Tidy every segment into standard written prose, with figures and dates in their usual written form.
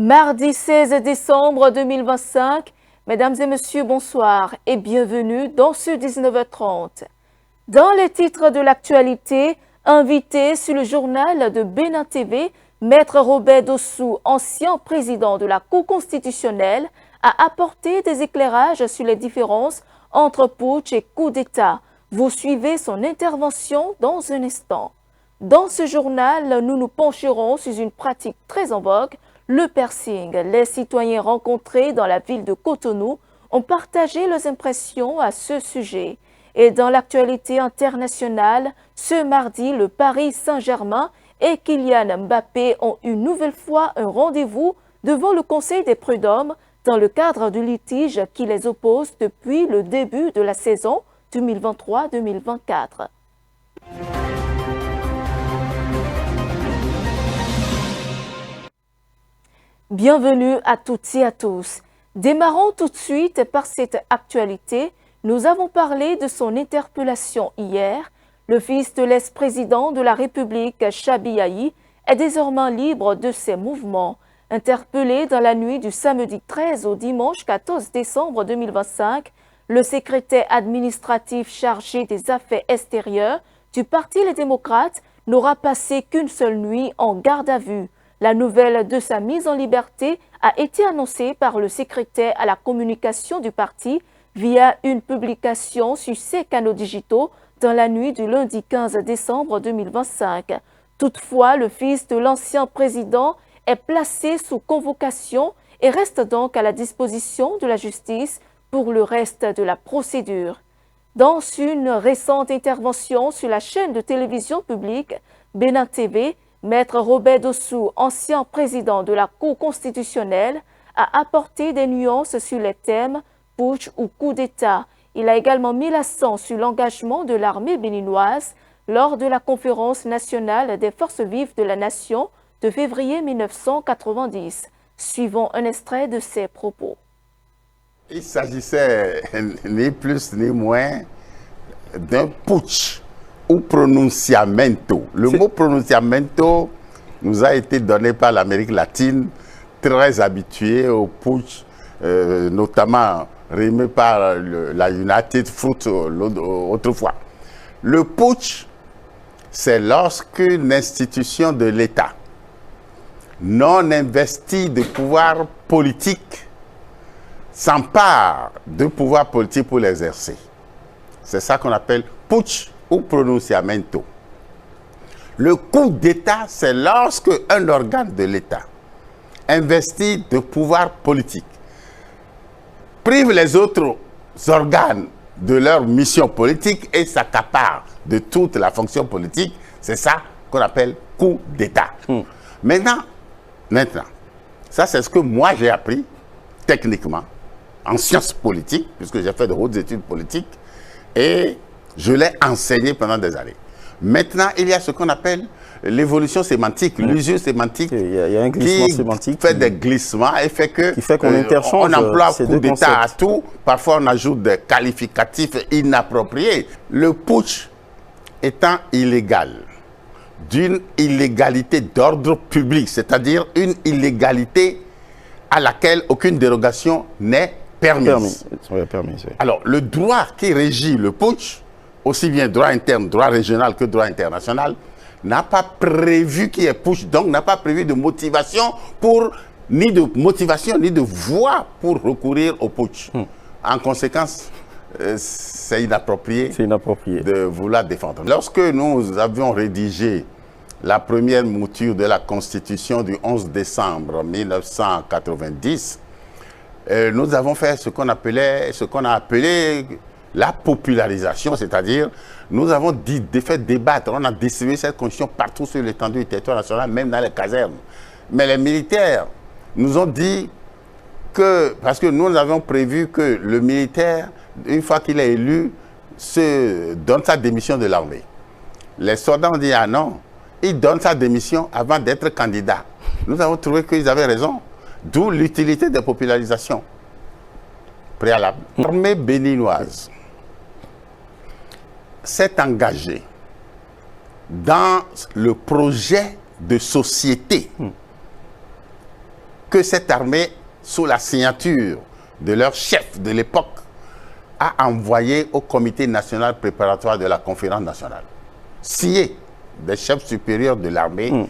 Mardi 16 décembre 2025, mesdames et messieurs, bonsoir et bienvenue dans ce 19h30. Dans les titres de l'actualité, invité sur le journal de Bénin TV, Maître Robert Dossou, ancien président de la Cour constitutionnelle, a apporté des éclairages sur les différences entre putsch et coup d'État. Vous suivez son intervention dans un instant. Dans ce journal, nous nous pencherons sur une pratique très en vogue, le piercing. Les citoyens rencontrés dans la ville de Cotonou ont partagé leurs impressions à ce sujet. Et dans l'actualité internationale, ce mardi, le Paris Saint-Germain et Kylian Mbappé ont une nouvelle fois un rendez-vous devant le Conseil des prud'hommes dans le cadre du litige qui les oppose depuis le début de la saison 2023-2024. Bienvenue à toutes et à tous. Démarrons tout de suite par cette actualité. Nous avons parlé de son interpellation hier. Le fils de l'ex-président de la République, Chabi est désormais libre de ses mouvements. Interpellé dans la nuit du samedi 13 au dimanche 14 décembre 2025, le secrétaire administratif chargé des affaires extérieures du Parti Les Démocrates n'aura passé qu'une seule nuit en garde à vue. La nouvelle de sa mise en liberté a été annoncée par le secrétaire à la communication du parti via une publication sur ses canaux digitaux dans la nuit du lundi 15 décembre 2025. Toutefois, le fils de l'ancien président est placé sous convocation et reste donc à la disposition de la justice pour le reste de la procédure. Dans une récente intervention sur la chaîne de télévision publique Bénin TV, Maître Robert Dossou, ancien président de la Cour constitutionnelle, a apporté des nuances sur les thèmes putsch ou coup d'État. Il a également mis l'accent sur l'engagement de l'armée béninoise lors de la conférence nationale des forces vives de la nation de février 1990. Suivons un extrait de ses propos. Il s'agissait ni plus ni moins d'un putsch ou pronunciamento. Le mot pronunciamento nous a été donné par l'Amérique latine, très habituée au putsch, notamment rimé par la United Fruit autrefois. Le putsch, c'est lorsqu'une institution de l'État non investie de pouvoir politique s'empare de pouvoir politique pour l'exercer. C'est ça qu'on appelle putsch ou pronunciamento. Le coup d'État, c'est lorsque un organe de l'État investi de pouvoir politique prive les autres organes de leur mission politique et s'accapare de toute la fonction politique. C'est ça qu'on appelle coup d'État. Maintenant, ça c'est ce que moi j'ai appris techniquement en sciences politiques, puisque j'ai fait de hautes études politiques, et je l'ai enseigné pendant des années. Maintenant, il y a ce qu'on appelle l'évolution sémantique, l'usure sémantique. Il y a un glissement sémantique fait des glissements et fait que qu'on interchange. On emploie coup d'État à tout. Parfois, on ajoute des qualificatifs inappropriés. Le putsch étant illégal, d'une illégalité d'ordre public, c'est-à-dire une illégalité à laquelle aucune dérogation n'est permise. Alors, le droit qui régit le putsch, aussi bien droit interne, droit régional que droit international, n'a pas prévu qu'il y ait putsch, donc n'a pas prévu de motivation ni de voie pour recourir au putsch. En conséquence, c'est inapproprié de vouloir défendre. Lorsque nous avions rédigé la première mouture de la Constitution du 11 décembre 1990, nous avons fait ce qu'on a appelé la popularisation, c'est-à-dire nous avons fait débattre, on a distribué cette constitution partout sur l'étendue du territoire national, même dans les casernes. Mais les militaires nous ont dit que, parce que nous avons prévu que le militaire, une fois qu'il est élu, donne sa démission de l'armée. Les soldats ont dit ah non, il donne sa démission avant d'être candidat. Nous avons trouvé qu'ils avaient raison, d'où l'utilité des popularisations préalables. L'armée béninoise s'est engagée dans le projet de société que cette armée, sous la signature de leur chef de l'époque, a envoyé au comité national préparatoire de la conférence nationale, scié des chefs supérieurs de l'armée,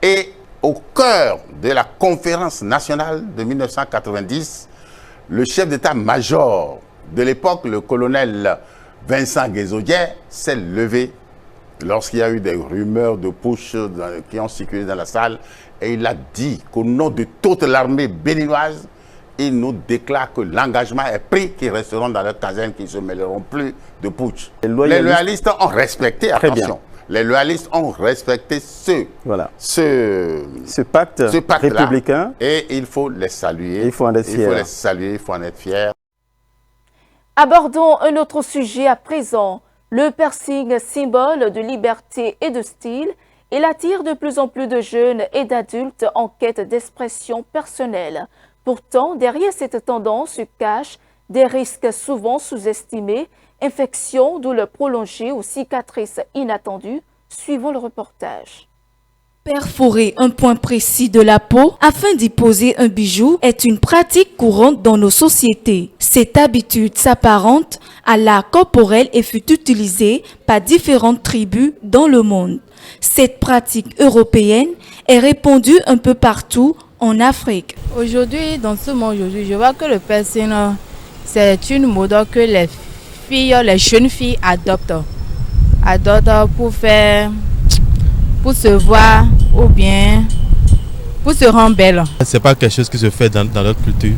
et au cœur de la conférence nationale de 1990, le chef d'état-major de l'époque, le colonel Vincent Guézaudier, s'est levé lorsqu'il y a eu des rumeurs de putsch qui ont circulé dans la salle, et il a dit qu'au nom de toute l'armée béninoise, il nous déclare que l'engagement est pris, qu'ils resteront dans leur caserne, qu'ils ne se mêleront plus de putsch. Les loyalistes ont respecté, attention, les loyalistes ont respecté ce pacte républicain, et il faut les saluer. Il faut en être fier. Il faut les saluer, il faut en être fier. Abordons un autre sujet à présent. Le piercing, symbole de liberté et de style, il attire de plus en plus de jeunes et d'adultes en quête d'expression personnelle. Pourtant, derrière cette tendance se cachent des risques souvent sous-estimés, infections, douleurs prolongées ou cicatrices inattendues. Suivons le reportage. Perforer un point précis de la peau afin d'y poser un bijou est une pratique courante dans nos sociétés. Cette habitude s'apparente à l'art corporel et fut utilisée par différentes tribus dans le monde. Cette pratique européenne est répandue un peu partout en Afrique. Aujourd'hui, dans ce monde, je vois que le piercing, c'est une mode que les jeunes filles adoptent pour se voir ou bien pour se rendre belle. C'est pas quelque chose qui se fait dans notre culture.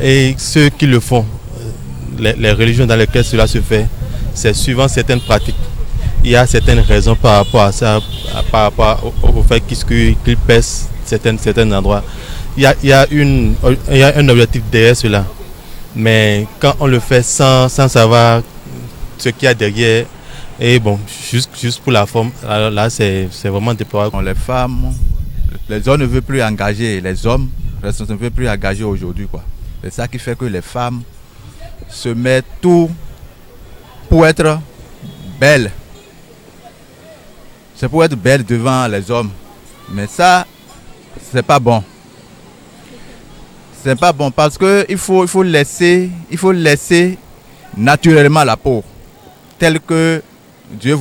Et ceux qui le font, les religions dans lesquelles cela se fait, c'est suivant certaines pratiques. Il y a certaines raisons par rapport à ça, par rapport au fait qu'ils pèsent certains endroits. Il y a un objectif derrière cela. Mais quand on le fait sans savoir ce qu'il y a derrière, et bon, juste pour la forme, là c'est vraiment déplorable. Les femmes, les hommes ne veulent plus engager, les hommes ne veulent plus engager aujourd'hui, quoi. C'est ça qui fait que les femmes se mettent tout pour être belles. C'est pour être belles devant les hommes. Mais ça, c'est pas bon. C'est pas bon parce qu'il faut laisser naturellement la peau telle que Dieu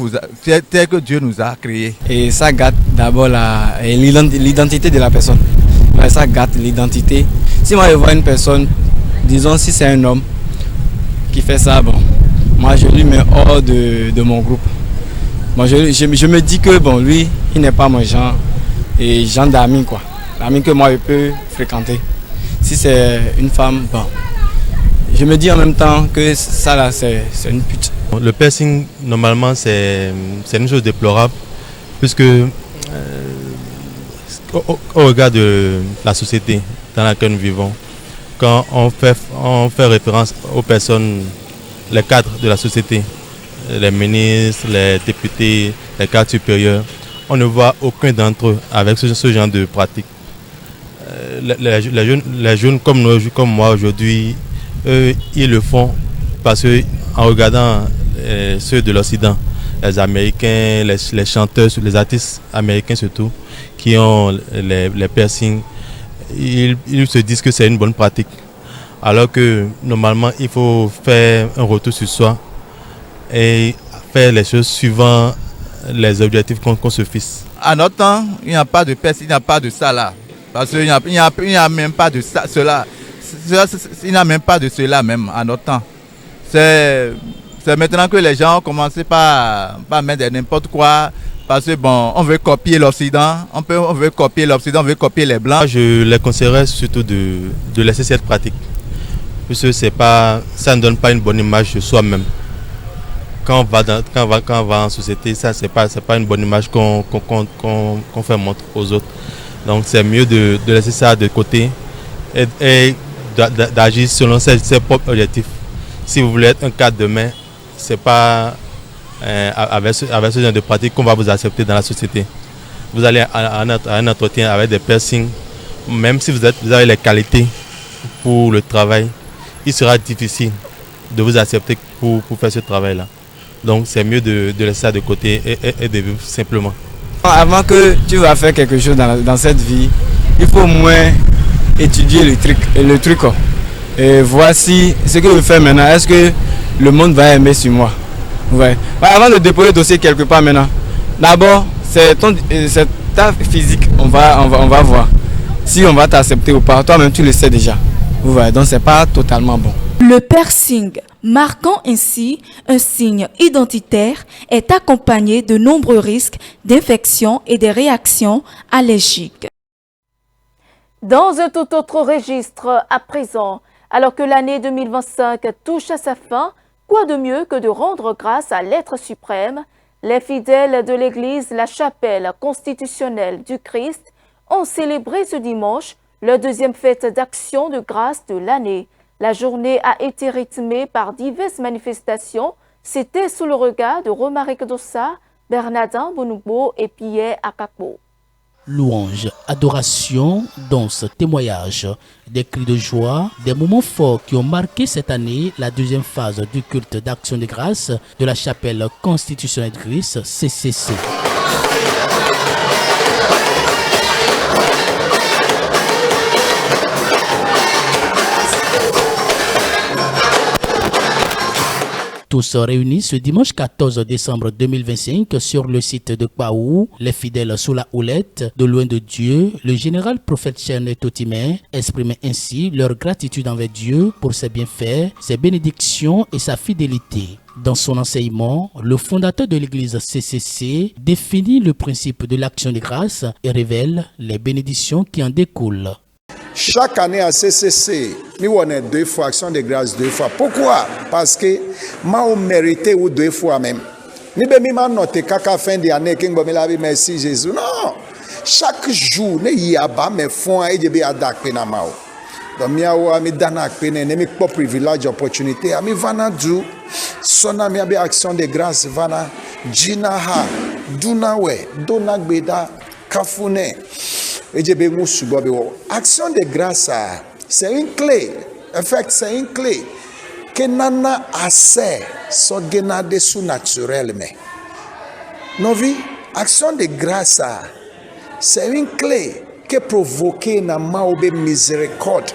nous a créé. Et ça gâte d'abord l'identité de la personne. Ça gâte l'identité. Si moi je vois une personne, disons si c'est un homme qui fait ça, bon, moi je lui mets hors de mon groupe. Moi je me dis que bon, lui, il n'est pas mon genre et genre d'amis quoi. L'amis que moi je peux fréquenter. Si c'est une femme, bon, je me dis en même temps que ça là c'est une pute. Le piercing, normalement, c'est une chose déplorable, puisque au regard de la société dans laquelle nous vivons, quand on fait référence aux personnes, les cadres de la société, les ministres, les députés, les cadres supérieurs, on ne voit aucun d'entre eux avec ce genre de pratique. Les jeunes comme moi aujourd'hui, eux, ils le font parce qu'en regardant ceux de l'Occident, les Américains, les chanteurs, les artistes américains surtout, qui ont les piercings, ils se disent que c'est une bonne pratique. Alors que normalement, il faut faire un retour sur soi et faire les choses suivant les objectifs qu'on se fixe. À notre temps, il n'y a pas de piercing, il n'y a pas de ça là. Parce qu'il n'y a même pas de ça, cela. Il n'y a même pas de cela même à notre temps. C'est maintenant que les gens ont commencé par mettre n'importe quoi. Parce que bon, on veut copier l'Occident, on veut copier l'Occident, on veut copier les Blancs. Je les conseillerais surtout de laisser cette pratique. Puisque ça ne donne pas une bonne image de soi-même. Quand on va en société, ça c'est pas une bonne image qu'on fait montrer aux autres. Donc c'est mieux de laisser ça de côté et d'agir selon ses propres objectifs. Si vous voulez être un cadre demain, c'est pas avec ce genre de pratique qu'on va vous accepter dans la société. Vous allez à un entretien avec des piercings, même si vous avez les qualités pour le travail, il sera difficile de vous accepter pour faire ce travail-là. Donc c'est mieux de laisser ça de côté et de vivre simplement. Avant que tu vas faire quelque chose dans cette vie, il faut étudier le truc. Et voici ce que je fais maintenant. Est-ce que le monde va aimer sur moi? Ouais. Avant de déposer le dossier quelque part maintenant, d'abord, c'est ta physique, on va voir si on va t'accepter ou pas. Toi-même, tu le sais déjà. Ouais, donc c'est pas totalement bon. Le piercing, marquant ainsi un signe identitaire, est accompagné de nombreux risques d'infection et des réactions allergiques. Dans un tout autre registre à présent, alors que l'année 2025 touche à sa fin, quoi de mieux que de rendre grâce à l'être suprême? Les fidèles de l'Église, la chapelle constitutionnelle du Christ, ont célébré ce dimanche leur deuxième fête d'action de grâce de l'année. La journée a été rythmée par diverses manifestations. C'était sous le regard de Romaric Dossa, Bernardin Bonougbo et Pierre Akakbo. Louange, adoration, danse, témoignage, des cris de joie, des moments forts qui ont marqué cette année la deuxième phase du culte d'action de grâce de la chapelle constitutionnelle de Christ, CCC. Tous réunis ce dimanche 14 décembre 2025 sur le site de Kwaou, les fidèles sous la houlette de loin de Dieu, le général prophète Chen Totimé exprimaient ainsi leur gratitude envers Dieu pour ses bienfaits, ses bénédictions et sa fidélité. Dans son enseignement, le fondateur de l'église CCC définit le principe de l'action de grâce et révèle les bénédictions qui en découlent. Chaque année à CCC, nous on est 2 fois action de grâce 2 fois. Pourquoi? Parce que moi mérité ou 2 fois même. Ni be mi ma note kaka fin de année king bo mi la merci Jésus. Non. Chaque jour ne yaba me font e be adak pe na mao. Donc mi awa mi dana pe ne mi po privilege opportunité ami vana du sona mi be action de grâce vana jina ha dunawe dona gbeda kafune. Action de grâce, c'est une clé. En fait, c'est une clé que nana assez so genade sous naturel mais. Non vi, action de grâce, c'est une clé que provoque na maobe miséricorde,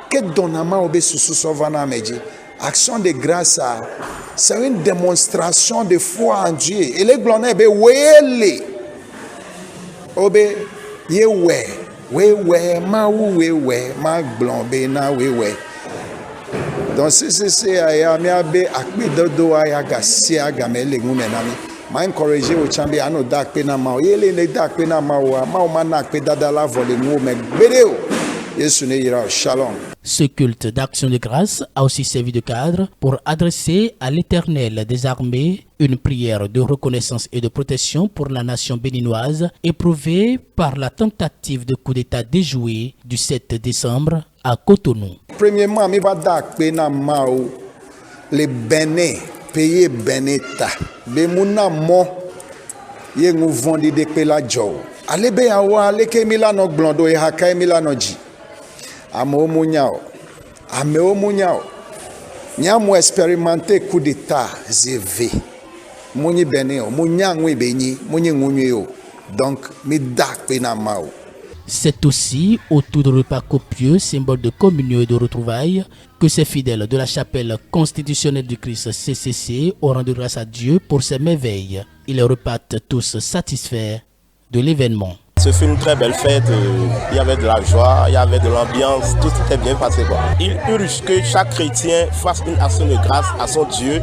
que donne maobe sous sovana meji. Action de grâce, c'est une démonstration de foi en Dieu. Et les glonés be wele. Obe yewe wewe ma wewe ma glombe na wewe. Donc c'est aya mi abe akpe dodo aya gasi aga mele ngumenami ma encourager o chambe ano dak pe na ma yele ne dak pe na ma o ma na akpe dada la vole mu me gbedeo Yesu ne yira shalom. Ce culte d'action de grâce a aussi servi de cadre pour adresser à l'Éternel des armées une prière de reconnaissance et de protection pour la nation béninoise éprouvée par la tentative de coup d'État déjouée du 7 décembre à Cotonou. Premièrement, mi va dak pe na mao le Bénin, pays Beneta. Be muna mo ye ngu vondi de pe la jo. Ale be awa le ke milano blondo e haka milano ji. Amo munyao. Nyamo expérimenté coup d'état zévé. Mouni beneo, mouniangwe beni, mouni ngumyo. Donc mi dak penamao. C'est aussi autour de repas copieux, symbole de communion et de retrouvailles, que ces fidèles de la chapelle constitutionnelle du Christ CCC ont rendu grâce à Dieu pour ses merveilles. Ils repartent tous satisfaits de l'événement. Ce fut une très belle fête, il y avait de la joie, il y avait de l'ambiance, tout était bien passé. Il urge que chaque chrétien fasse une action de grâce à son Dieu.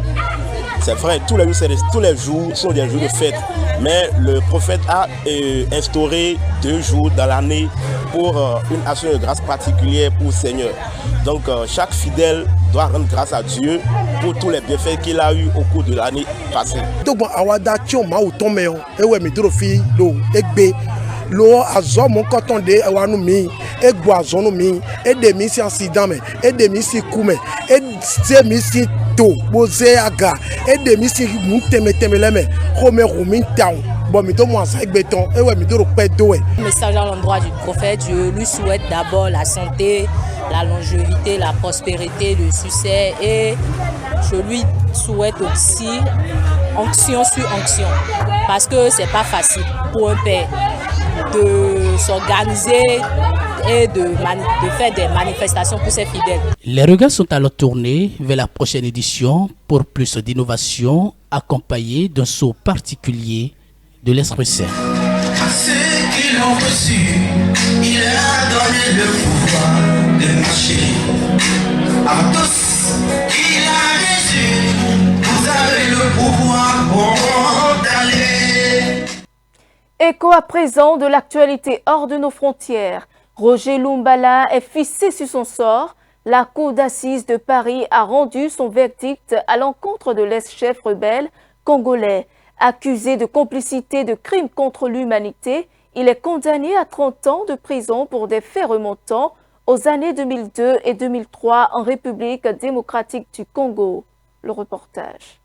C'est vrai, tous les jours sont des jours de fête, mais le prophète a instauré 2 jours dans l'année pour une action de grâce particulière pour le Seigneur. Donc chaque fidèle doit rendre grâce à Dieu pour tous les bienfaits qu'il a eu au cours de l'année passée. Lo azo mon coton de wanu mi e gboazonu mi e de mi si accident me e de mi si kume e se mi si to boze aga e de mi si mu teme leme ko me rumi town bon mi to mo asa egbeton e we mi to ro pe do e. Message à l'endroit du prophète, je lui souhaite d'abord la santé, la longévité, la prospérité, le succès et je lui souhaite aussi onction sur onction parce que c'est pas facile pour un père de s'organiser et de faire des manifestations pour ses fidèles. Les regards sont alors tournés vers la prochaine édition pour plus d'innovation accompagnée d'un saut particulier de l'Esprit Saint. À ceux qui l'ont reçu, il a donné le pouvoir de marcher. À tous, il a Jésus, vous avez le pouvoir d'aller. Écho à présent de l'actualité hors de nos frontières. Roger Lumbala est fixé sur son sort. La Cour d'assises de Paris a rendu son verdict à l'encontre de l'ex-chef rebelle congolais. Accusé de complicité de crimes contre l'humanité, il est condamné à 30 ans de prison pour des faits remontant aux années 2002 et 2003 en République démocratique du Congo. Le reportage.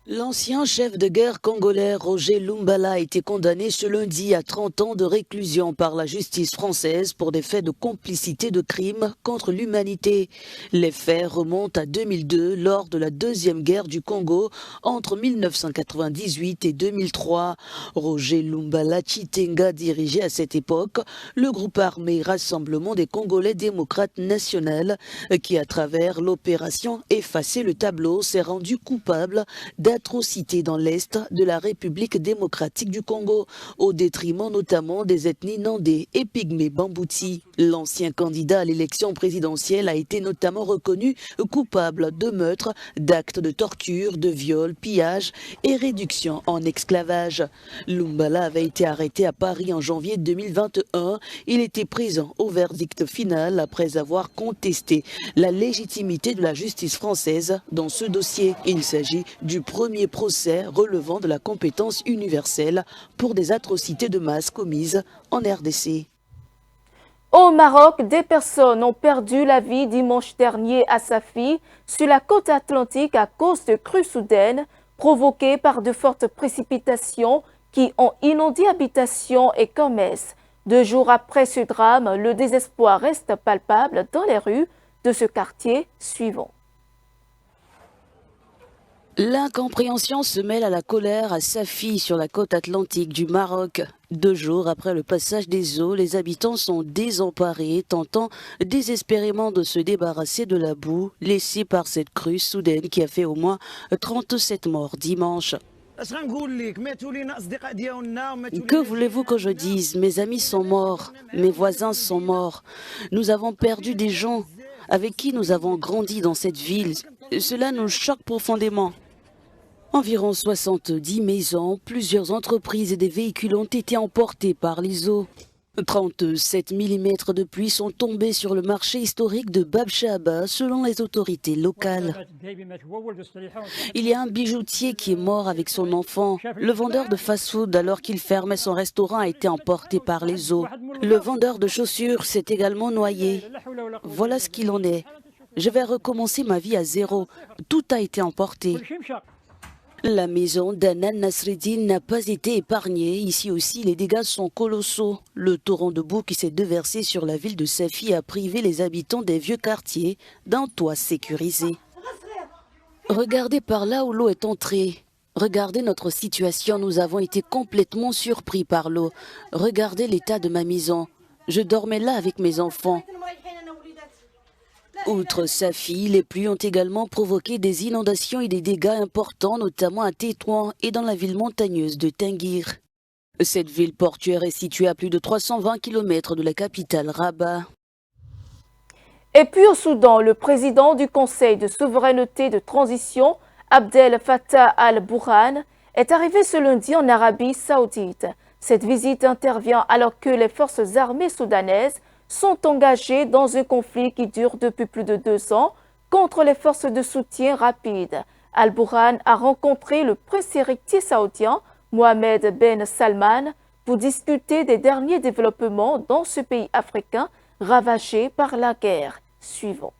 L'ancien chef de guerre congolais Roger Lumbala a été condamné ce lundi à 30 ans de réclusion par la justice française pour des faits de complicité de crimes contre l'humanité. Les faits remontent à 2002 lors de la deuxième guerre du Congo entre 1998 et 2003. Roger Lumbala Chitenga dirigeait à cette époque le groupe armé Rassemblement des Congolais démocrates nationaux qui, à travers l'opération Effacer le tableau, s'est rendu coupable d'atrocités dans l'Est de la République démocratique du Congo, au détriment notamment des ethnies Nandé et Pygmée Bambouti. L'ancien candidat à l'élection présidentielle a été notamment reconnu coupable de meurtre, d'actes de torture, de viol, pillage et réduction en esclavage. Lumbala avait été arrêté à Paris en janvier 2021. Il était présent au verdict final après avoir contesté la légitimité de la justice française dans ce dossier. Il s'agit du premier procès relevant de la compétence universelle pour des atrocités de masse commises en RDC. Au Maroc, des personnes ont perdu la vie dimanche dernier à Safi, sur la côte atlantique à cause de crues soudaines provoquées par de fortes précipitations qui ont inondé habitations et commerces. 2 jours après ce drame, le désespoir reste palpable dans les rues de ce quartier suivant. L'incompréhension se mêle à la colère à Safi, sur la côte atlantique du Maroc. 2 jours après le passage des eaux, les habitants sont désemparés, tentant désespérément de se débarrasser de la boue laissée par cette crue soudaine qui a fait au moins 37 morts dimanche. Que voulez-vous que je dise? Mes amis sont morts, mes voisins sont morts. Nous avons perdu des gens avec qui nous avons grandi dans cette ville. Cela nous choque profondément. Environ 70 maisons, plusieurs entreprises et des véhicules ont été emportés par les eaux. 37 mm de pluie sont tombés sur le marché historique de Bab Shahaba selon les autorités locales. Il y a un bijoutier qui est mort avec son enfant. Le vendeur de fast-food, alors qu'il fermait son restaurant, a été emporté par les eaux. Le vendeur de chaussures s'est également noyé. Voilà ce qu'il en est. Je vais recommencer ma vie à zéro. Tout a été emporté. La maison d'Anan Nasreddin n'a pas été épargnée. Ici aussi, les dégâts sont colossaux. Le torrent de boue qui s'est déversé sur la ville de Safi a privé les habitants des vieux quartiers d'un toit sécurisé. Regardez par là où l'eau est entrée. Regardez notre situation. Nous avons été complètement surpris par l'eau. Regardez l'état de ma maison. Je dormais là avec mes enfants. Outre Safi, les pluies ont également provoqué des inondations et des dégâts importants, notamment à Tétouan et dans la ville montagneuse de Tinguir. Cette ville portuaire est située à plus de 320 km de la capitale Rabat. Et puis au Soudan, le président du Conseil de souveraineté de transition, Abdel Fattah al-Burhan, est arrivé ce lundi en Arabie saoudite. Cette visite intervient alors que les forces armées soudanaises sont engagés dans un conflit qui dure depuis plus de 2 ans contre les forces de soutien rapide. Al-Burhan a rencontré le prince héritier saoudien Mohamed Ben Salman pour discuter des derniers développements dans ce pays africain ravagé par la guerre. Suivant.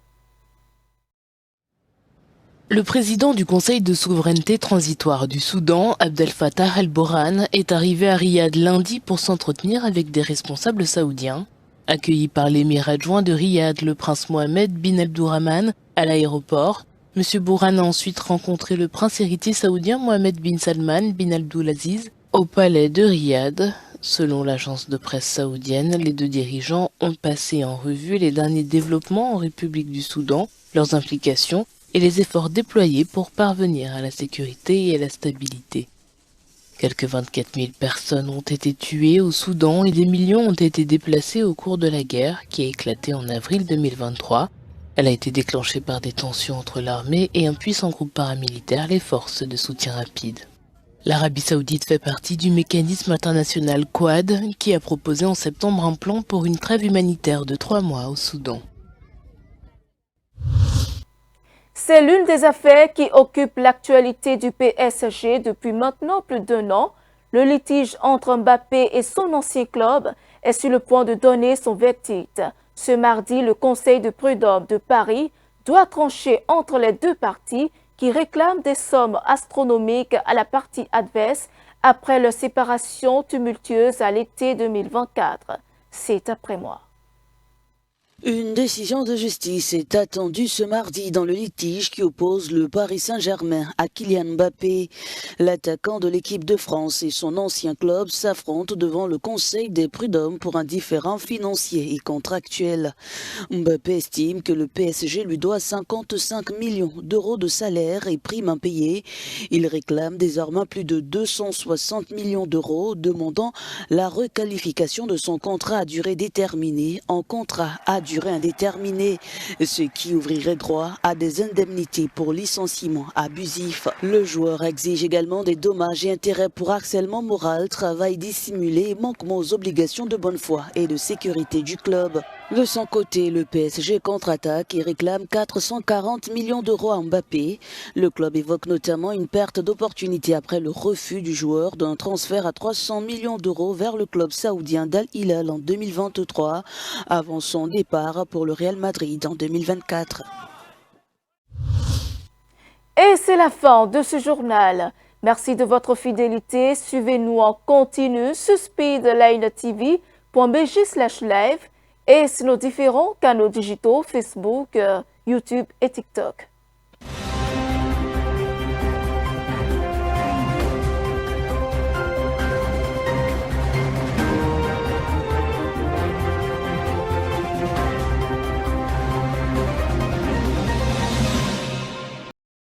Le président du Conseil de souveraineté transitoire du Soudan, Abdel Fattah al-Burhan, est arrivé à Riyad lundi pour s'entretenir avec des responsables saoudiens. Accueilli par l'émir adjoint de Riyad, le prince Mohamed bin Abdurrahman, à l'aéroport, M. Burhan a ensuite rencontré le prince héritier saoudien Mohamed bin Salman bin Abdulaziz au palais de Riyad. Selon l'agence de presse saoudienne, les deux dirigeants ont passé en revue les derniers développements en République du Soudan, leurs implications et les efforts déployés pour parvenir à la sécurité et à la stabilité. Quelques 24 000 personnes ont été tuées au Soudan et des millions ont été déplacés au cours de la guerre qui a éclaté en avril 2023. Elle a été déclenchée par des tensions entre l'armée et un puissant groupe paramilitaire, les forces de soutien rapide. L'Arabie Saoudite fait partie du mécanisme international Quad qui a proposé en septembre un plan pour une trêve humanitaire de 3 mois au Soudan. C'est l'une des affaires qui occupe l'actualité du PSG depuis maintenant plus d'1 an. Le litige entre Mbappé et son ancien club est sur le point de donner son verdict. Ce mardi, le Conseil de prud'homme de Paris doit trancher entre les deux parties qui réclament des sommes astronomiques à la partie adverse après leur séparation tumultueuse à l'été 2024. C'est après moi. Une décision de justice est attendue ce mardi dans le litige qui oppose le Paris Saint-Germain à Kylian Mbappé. L'attaquant de l'équipe de France et son ancien club s'affrontent devant le Conseil des prud'hommes pour un différend financier et contractuel. Mbappé estime que le PSG lui doit 55 millions d'euros de salaire et primes impayées. Il réclame désormais plus de 260 millions d'euros, demandant la requalification de son contrat à durée déterminée en contrat à durée indéterminée, ce qui ouvrirait droit à des indemnités pour licenciement abusif. Le joueur exige également des dommages et intérêts pour harcèlement moral, travail dissimulé et manquement aux obligations de bonne foi et de sécurité du club. De son côté, le PSG contre-attaque et réclame 440 millions d'euros à Mbappé. Le club évoque notamment une perte d'opportunité après le refus du joueur d'un transfert à 300 millions d'euros vers le club saoudien d'Al Hilal en 2023, avant son départ pour le Real Madrid en 2024. Et c'est la fin de ce journal. Merci de votre fidélité. Suivez-nous en continu sur speedlinetv.bg/live et sur nos différents canaux digitaux Facebook, YouTube et TikTok.